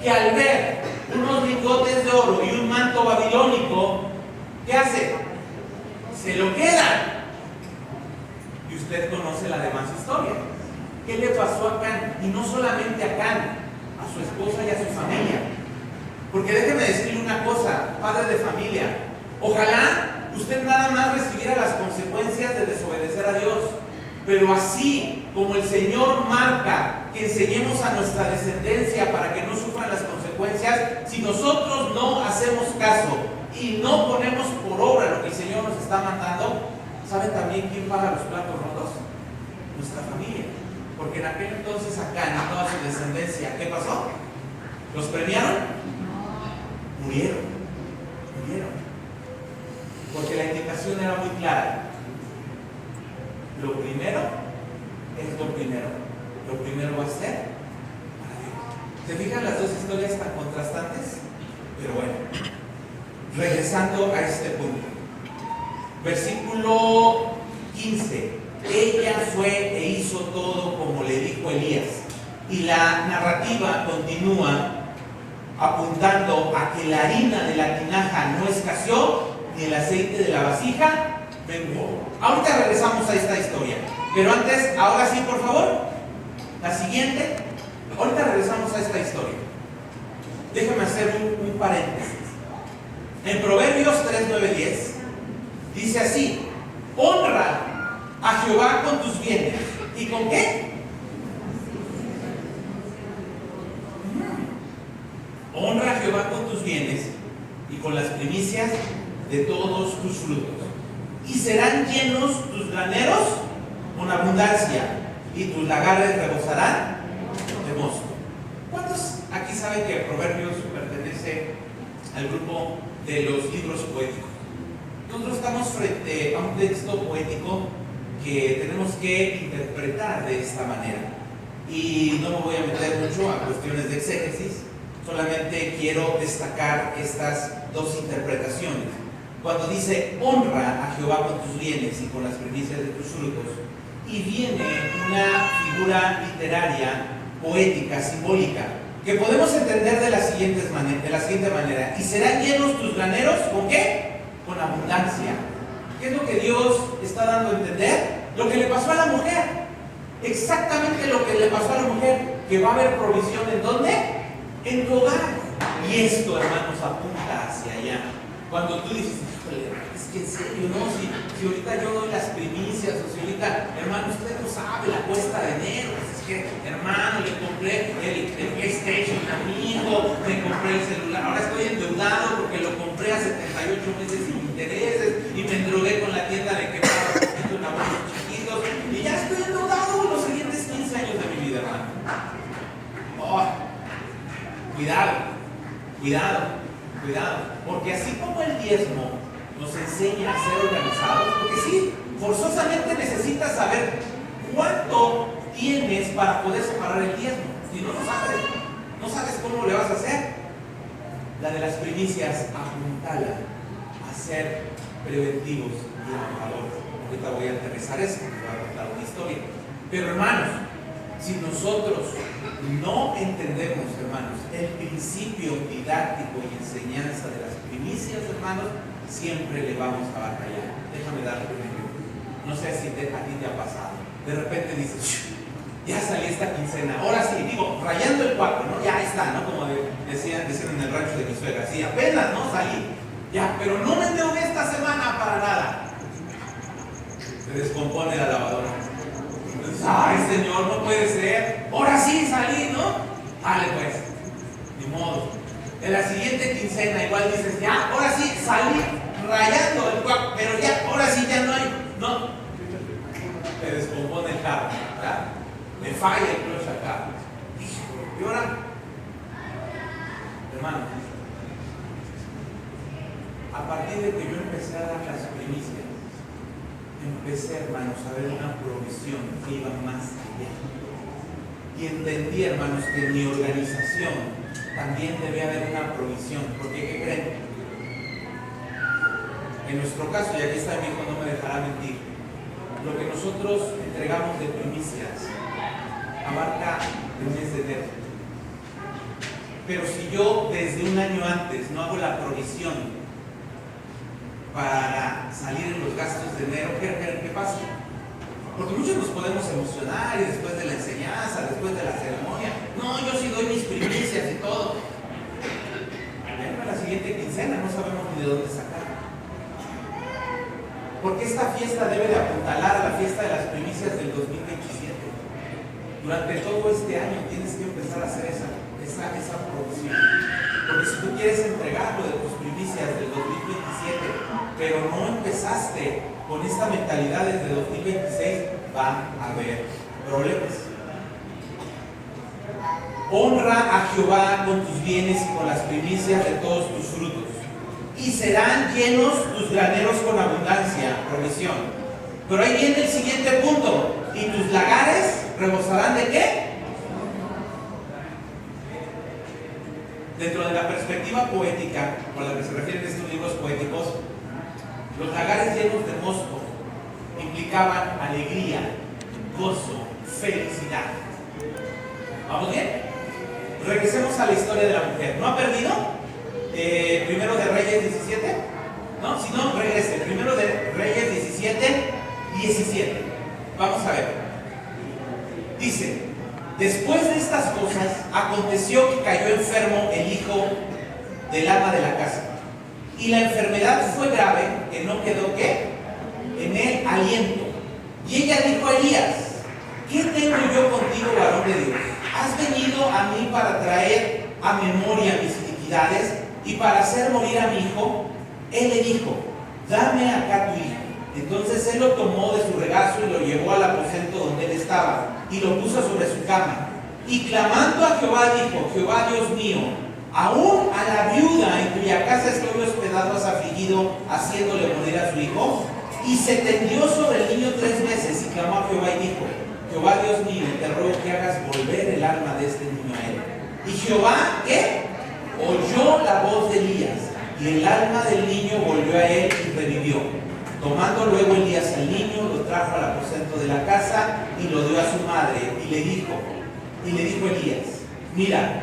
que al ver unos lingotes de oro y un manto babilónico, ¿qué hace? Se lo queda. Y usted conoce la demás historia. ¿Qué le pasó a Acán? Y no solamente a Acán, a su esposa y a su familia. Porque déjeme decirle una cosa, padres de familia: ojalá usted nada más recibiera las consecuencias de desobedecer a Dios. Pero así como el Señor marca que enseñemos a nuestra descendencia para que no sufran las consecuencias, si nosotros no hacemos caso y no ponemos por obra lo que el Señor nos está mandando, ¿saben también quién paga los platos rotos? Nuestra familia. Porque en aquel entonces Acán y toda su descendencia, ¿qué pasó? ¿Los premiaron? Murieron. Porque la indicación era muy clara. Lo primero es lo primero. Lo primero va a ser para Dios. ¿Se fijan las dos historias tan contrastantes? Pero bueno, regresando a este punto. Versículo 15. Ella fue e hizo todo como le dijo Elías. Y la narrativa continúa apuntando a que la harina de la tinaja no escaseó, ni el aceite de la vasija menguó. Ahorita regresamos a esta historia. Pero antes, ahora sí, por favor, la siguiente. Ahorita regresamos a esta historia. Déjame hacer un paréntesis. En Proverbios 3, 9, 10 dice así: honra a Jehová con tus bienes. ¿Y con qué? Honra a Jehová con tus bienes y con las primicias de todos tus frutos. Y serán llenos tus graneros con abundancia, y tus lagares rebosarán de mosto. ¿Cuántos aquí saben que Proverbios pertenece al grupo de los libros poéticos? Nosotros estamos frente a un texto poético que tenemos que interpretar de esta manera. Y no me voy a meter mucho a cuestiones de exégesis, solamente quiero destacar estas dos interpretaciones. Cuando dice honra a Jehová con tus bienes y con las primicias de tus frutos, y viene una figura literaria, poética, simbólica, que podemos entender de la siguiente manera: y serán llenos tus graneros, ¿con qué? Con abundancia. ¿Qué es lo que Dios está dando a entender? Lo que le pasó a la mujer, exactamente lo que le pasó a la mujer, que va a haber provisión. ¿En dónde? En tu hogar. Y esto, hermanos, apunta hacia allá. Cuando tú dices, híjole, es que en serio, ¿no? Si ahorita yo doy las primicias, o si ahorita, hermano, usted no sabe la cuesta de enero. Es que, hermano, le compré el PlayStation a mi hijo, me compré el celular, ahora estoy endeudado porque lo compré a 78 meses sin intereses, y me endrogué con la tienda de que una bolsa chiquitos, y ya estoy endeudado los siguientes 15 años de mi vida, hermano. Oh, cuidado, porque así como el diezmo nos enseña a ser organizados, porque sí, forzosamente necesitas saber cuánto tienes para poder separar el diezmo. Si no lo sabes, no sabes cómo le vas a hacer. La de las primicias, apuntala a ser preventivos y ahorradores. Ahorita voy a aterrizar eso, les voy a contar una historia. Pero hermanos, si nosotros no entendemos, hermanos, el principio didáctico y enseñanza de las primicias, hermanos, siempre le vamos a batallar. Déjame darle un ejemplo. No sé si a ti te ha pasado. De repente dices, ya salí esta quincena, ahora sí, digo, rayando el 4, ¿no? Ya está, ¿no? Como decían en el rancho de mi suegra, sí, apenas, ¿no? Salí, ya, pero no me endeudé esta semana para nada. Se descompone la lavadora. Entonces, ay, Señor, no puede ser. Ahora sí salí, ¿no? Dale, pues, ni modo. En la siguiente quincena, igual dices, ya, ahora sí salí rayando el 4, pero ya, ahora sí ya no hay, ¿no? Se descompone el carro, ¿verdad? Me falla el clutch acá. Y ahora, hermano, a partir de que yo empecé a dar las primicias, empecé, hermanos, a ver una provisión que iba más allá. Y entendí, hermanos, que en mi organización también debía haber una provisión. Porque, ¿qué creen? En nuestro caso, y aquí está mi hijo, no me dejará mentir, lo que nosotros entregamos de primicias abarca el mes de enero. Pero si yo desde un año antes no hago la provisión para salir en los gastos de enero, ¿qué pasa? Porque muchos nos podemos emocionar y después de la enseñanza, después de la ceremonia, no, yo sí doy mis primicias y todo. Venga la siguiente quincena, no sabemos ni de dónde sacar. Porque esta fiesta debe de apuntalar a la fiesta de las primicias del 2027. Durante todo este año tienes que empezar a hacer esa provisión. Porque si tú quieres entregar lo de tus primicias del 2027, pero no empezaste con esta mentalidad desde 2026, va a haber problemas. Honra a Jehová con tus bienes y con las primicias de todos tus frutos, y serán llenos tus graneros con abundancia, provisión. Pero ahí viene el siguiente punto: y tus lagares rebosarán ¿de qué? perspectiva poética, por la que se refieren estos libros poéticos, los lagares llenos de mosto implicaban alegría, gozo, felicidad. ¿Vamos bien? Regresemos a la historia de la mujer. ¿No ha perdido? Primero de Reyes 17. ¿No? Si no, regrese. Primero de Reyes 17. Vamos a ver. Dice: después de estas cosas, aconteció que cayó enfermo el hijo del ama de la casa. Y la enfermedad fue grave, que no quedó, ¿qué?, en él aliento. Y ella dijo a Elías: ¿qué tengo yo contigo, varón de Dios? ¿Has venido a mí para traer a memoria mis iniquidades y para hacer morir a mi hijo? Él le dijo: dame acá tu hijo. Entonces él lo tomó de su regazo y lo llevó al aposento donde él estaba y lo puso sobre su cama. Y clamando a Jehová dijo: Jehová Dios mío, aún a la viuda en cuya casa estoy hospedado has afligido, haciéndole morir a su hijo. Y se tendió sobre el niño 3 veces y clamó a Jehová y dijo: Jehová Dios mío, te ruego que hagas volver el alma de este niño a él. Y Jehová, ¿qué?, oyó la voz de Elías, y el alma del niño volvió a él y revivió. Tomando luego Elías al niño, lo trajo al aposento de la casa y lo dio a su madre. Y le dijo Elías: mira,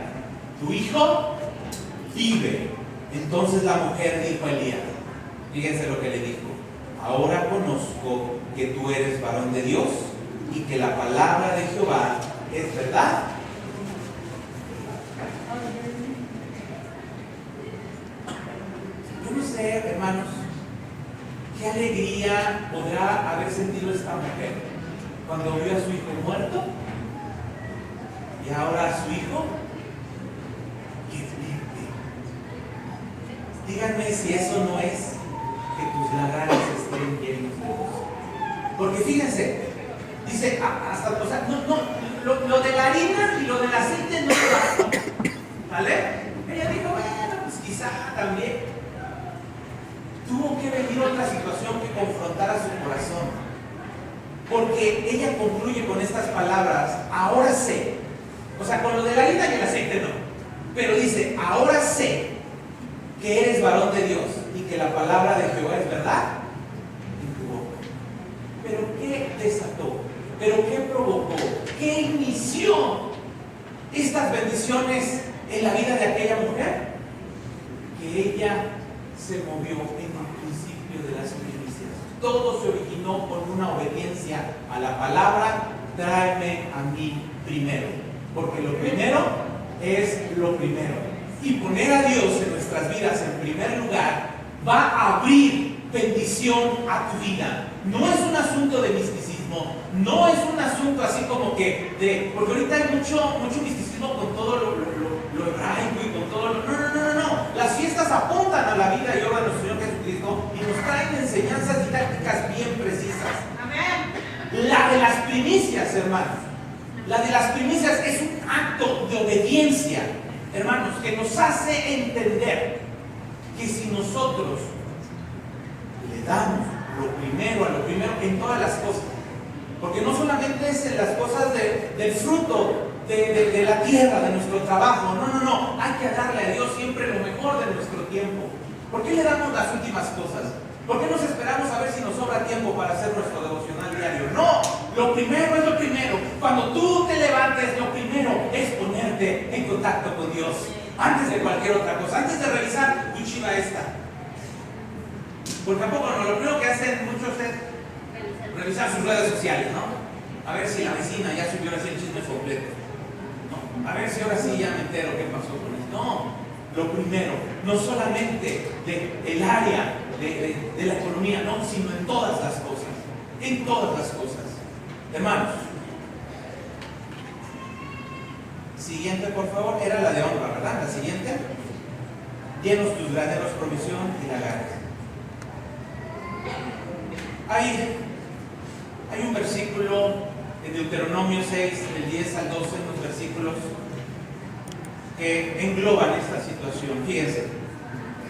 tu hijo vive. Entonces la mujer dijo a Elías, fíjense lo que le dijo: ahora conozco que tú eres varón de Dios y que la palabra de Jehová es verdad. Yo no sé, hermanos, qué alegría podrá haber sentido esta mujer cuando vio a su hijo muerto y ahora a su hijo viviente. Díganme si eso no es que tus lagares estén llenos de gozo. Porque fíjense, dice, hasta, o sea, lo de la harina y lo del aceite no se bastó, ¿vale? Ella dijo, bueno, pues quizá también. Tuvo que venir otra situación que confrontara su corazón. Porque ella concluye con estas palabras: ahora sé. O sea, con lo de la harina y el aceite no. Pero dice: ahora sé que eres varón de Dios y que la palabra de Jehová es verdad en tu boca. Pero ¿qué desató? ¿Pero qué provocó? ¿Qué inició estas bendiciones en la vida de aquella mujer? Que ella se movió en el principio de las primicias. Todo se originó con una obediencia a la palabra: tráeme a mí primero. Porque lo primero es lo primero. Y poner a Dios en nuestras vidas en primer lugar va a abrir bendición a tu vida. No es un asunto de misticismo, no es un asunto así como que porque ahorita hay mucho misticismo con todo lo hebraico y con todo lo... No. Las fiestas apuntan a la vida y obra de nuestro Señor Jesucristo y nos traen enseñanzas didácticas bien precisas. Amén. La de las primicias, hermanos, la de las primicias es un acto de obediencia, hermanos, que nos hace entender que si nosotros le damos lo primero a lo primero en todas las cosas, porque no solamente es en las cosas del fruto de la tierra, de nuestro trabajo, no, hay que darle a Dios siempre lo mejor de nuestro tiempo. ¿Por qué le damos las últimas cosas? ¿Por qué nos esperamos a ver si nos sobra tiempo para hacer nuestro devocional diario? No, lo primero es lo primero. Cuando tú te levantes, lo primero es ponerte en contacto con Dios, antes de cualquier otra cosa, antes de revisar tu chiva esta. Porque tampoco no, lo primero que hacen muchos es revisar sus redes sociales, ¿no? A ver si la vecina ya subió así el chisme completo, ¿no? A ver si ahora sí ya me entero qué pasó con esto. No, lo primero, no solamente del área de la economía, no, sino en todas las cosas. En todas las cosas. Hermanos, siguiente, por favor, era la de honra, ¿verdad? La siguiente: llenos tus graneros, provisión y lagares. Hay un versículo en Deuteronomio 6, del 10 al 12, unos versículos que engloban esta situación. Fíjense,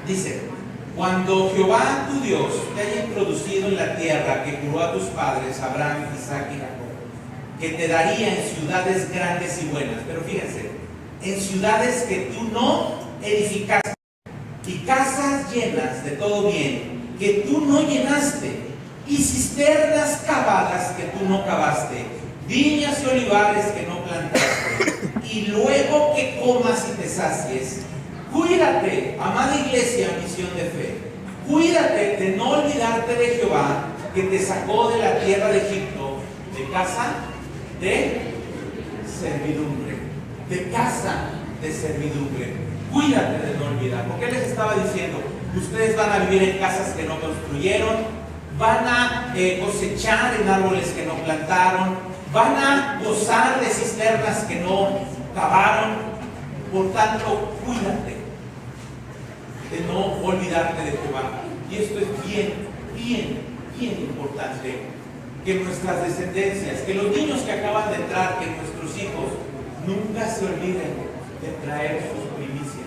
dice: cuando Jehová tu Dios te haya introducido en la tierra que juró a tus padres, Abraham, Isaac y Jacob, que te daría en ciudades grandes y buenas. Pero fíjense, en ciudades que tú no edificaste, y casas llenas de todo bien que tú no llenaste, y cisternas cavadas que tú no cavaste, viñas y olivares que no plantaste, y luego que comas y te sacies. Cuídate, amada iglesia, misión de fe, cuídate de no olvidarte de Jehová, que te sacó de la tierra de Egipto, de casa de servidumbre, de casa de servidumbre. Cuídate de no olvidar, porque Él les estaba diciendo: ustedes van a vivir en casas que no construyeron, van a cosechar en árboles que no plantaron, van a gozar de cisternas que no cavaron. Por tanto, cuídate de no olvidarte de Jehová. Y esto es bien importante, que nuestras descendencias, que los niños que acaban de entrar, que nuestros hijos nunca se olviden de traer sus primicias,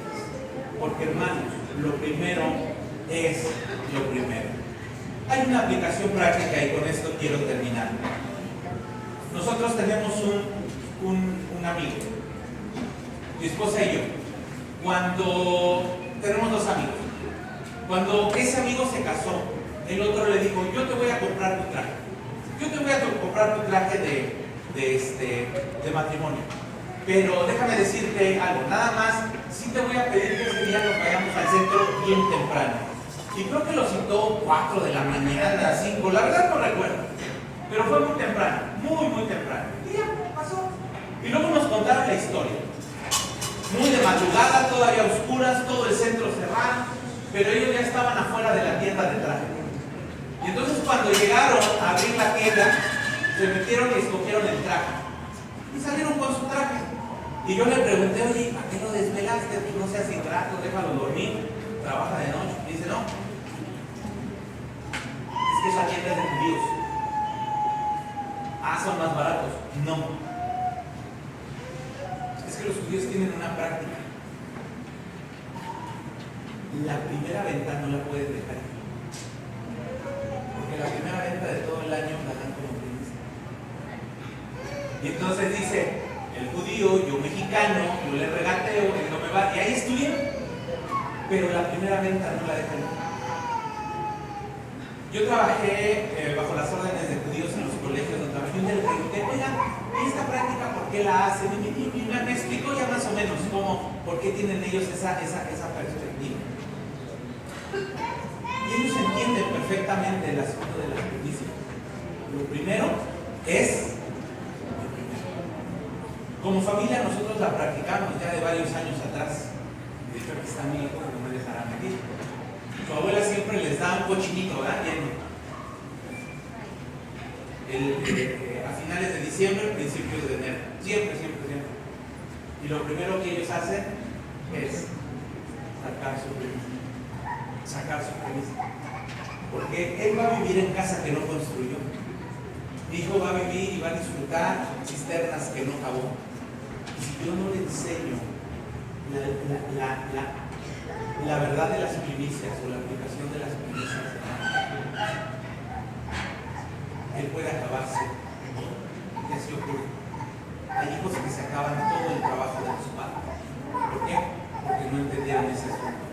porque, hermanos, lo primero es lo primero. Hay una aplicación práctica y con esto quiero terminar. Nosotros tenemos un amigo, mi esposa y yo. Cuando tenemos dos amigos, cuando ese amigo se casó, el otro le dijo: yo te voy a comprar tu traje, yo te voy a comprar tu traje de matrimonio, pero déjame decirte algo, nada más, sí te voy a pedir que ese día nos vayamos al centro bien temprano. Y creo que lo citó 4 de la mañana, 5, la verdad no recuerdo, pero fue muy temprano, muy temprano. Y ya pasó. Y luego nos contaron la historia. Muy de madrugada, todavía a oscuras, todo el centro cerrado, pero ellos ya estaban afuera de la tienda de traje. Y entonces cuando llegaron a abrir la tienda, se metieron y escogieron el traje. Y salieron con su traje. Y yo le pregunté: oye, ¿para qué lo desvelaste? No seas ingrato, déjalo dormir, trabaja de noche. Y dice: no, es que esa tienda es de judíos. Ah, son más baratos. No. Es que los judíos tienen una práctica. La primera venta no la puedes dejar, porque la primera venta de todo el año la dan como primicia. Y entonces dice el judío: yo mexicano, yo le regateo, él no me va, y ahí estuvieron. Pero la primera venta no la dejan. Yo trabajé bajo las órdenes de judíos en los colegios donde trabajé, y le pregunté: oiga, ¿y esta práctica por qué la hacen? Y me explicó ya más o menos por qué tienen ellos esa perspectiva. Y ellos entienden perfectamente el asunto de las primicias. Lo primero es lo primero. Como familia nosotros la practicamos ya de varios años atrás. De hecho, aquí está mi hijo, que no me dejará mentir. Su abuela siempre les da un cochinito, ¿verdad? A finales de diciembre, principios de enero. Siempre. Y lo primero que ellos hacen es sacar su premisa. Porque él va a vivir en casa que no construyó. Mi hijo va a vivir y va a disfrutar cisternas que no cavó. Y si yo no le enseño la verdad de las primicias o la aplicación de las primicias, él puede acabarse. Y así ocurre. Hay hijos que se acaban todo el trabajo de los padres. ¿Por qué? Porque no entendieron ese asunto.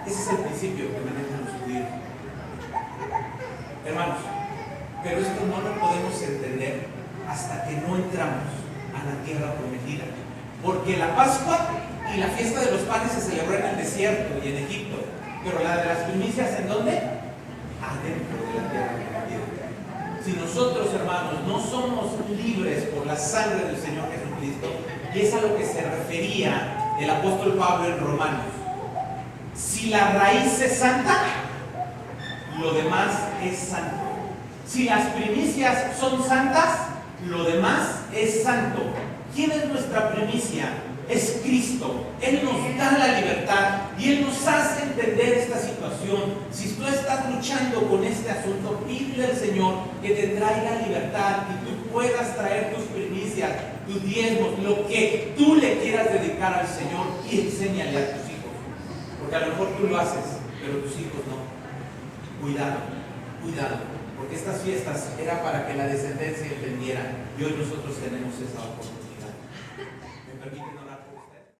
Ese es el principio que manejan los judíos. Hermanos, pero esto no lo podemos entender hasta que no entramos a la tierra prometida. Porque la Pascua y la fiesta de los panes se celebró en el desierto y en Egipto. Pero la de las primicias, ¿en dónde? Adentro de la tierra prometida. Si nosotros, hermanos, no somos libres por la sangre del Señor Jesucristo, y es a lo que se refería el apóstol Pablo en Romanos, si la raíz es santa, lo demás es santo. Si las primicias son santas, lo demás es santo. ¿Quién es nuestra primicia? Es Cristo. Él nos da la libertad y Él nos hace entender esta situación. Si tú estás luchando con este asunto, pídele al Señor que te traiga libertad y tú puedas traer tus primicias, tus diezmos, lo que tú le quieras dedicar al Señor, y enséñale a tus hijos. Porque a lo mejor tú lo haces, pero tus hijos no. Cuidado, porque estas fiestas era para que la descendencia entendiera, y hoy nosotros tenemos esa oportunidad. ¿Me permiten?